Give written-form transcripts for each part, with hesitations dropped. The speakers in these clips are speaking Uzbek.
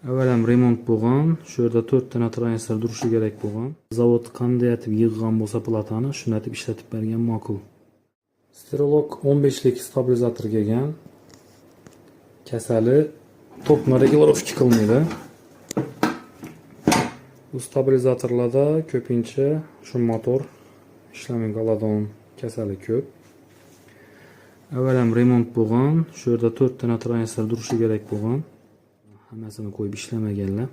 Avvalam remont bo'lgan. Shu yerda 4 ta transistor turishi kerak bo'lgan. Zavod qanday etib yig'gan bo'lsa platani, shuni etib ishlatib bergan ma'qul. Sterolog 15 lik stabilizator kelgan. Kasali tokni regulировка qilmaydi. Bu stabilizatorlarda ko'pincha shu motor ishlamay qoladigan kasali ko'p. Avvalam remont bo'lgan. Shu yerda 4 ta transistor turishi kerak bo'lgan. Hammasini qo'yib ishlamaganlar.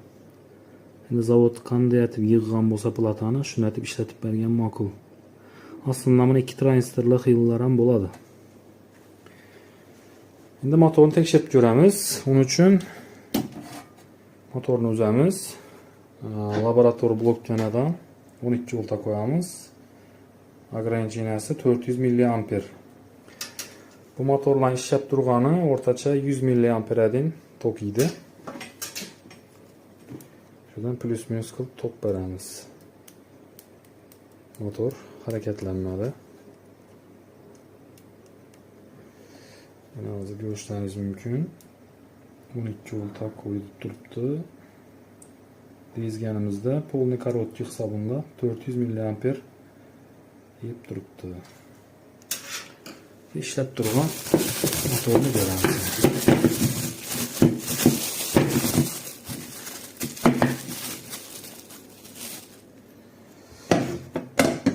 Endi zavod qanday etib yig'gan bo'lsa platani, shuni etib ishlatib bergan ma'qul. Aslında mana 2 transistorli xillar ham bo'ladi. Endi motorni tekshirib ko'ramiz. Uning uchun motorni uzamiz. Laborator blokkanadan 12 volta qo'yamiz. Ограниченияsi 400 mA. Bu motorlar ishlab turgani o'rtacha 100 mA tok yeydi. Şuradan plus minus qilib tok beramiz. Motor hareketlanmadi. Mana hozir ko'rishingiz mumkin. 12 volta qo'yib turibdi. Dezganimizda polni korotkий hisobida 400 mA yeb turibdi. Ishlab turgan motorni ko'ramiz.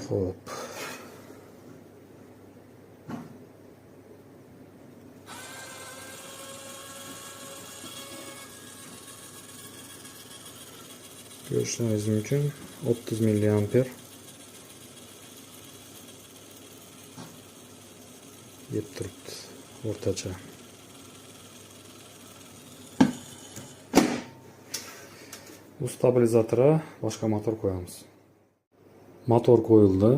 Hop. Görüşünüz mümkün. 30 mA yeb turibdi o'rtacha. Bu stabilizatorga boshqa motor qo'yamiz. Motor qo'yildi.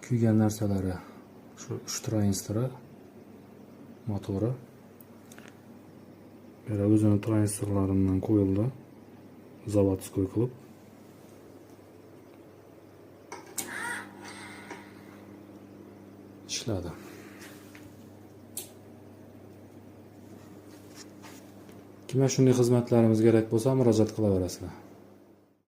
Kuygan narsalari shu 3 transistori motori. Mana o'zining transistorlaridan qo'yildi. Zavodskiy qilib. Ishladi. Kimga shunday xizmatlarimiz kerak bo'lsa, murojaat qilaverasizlar.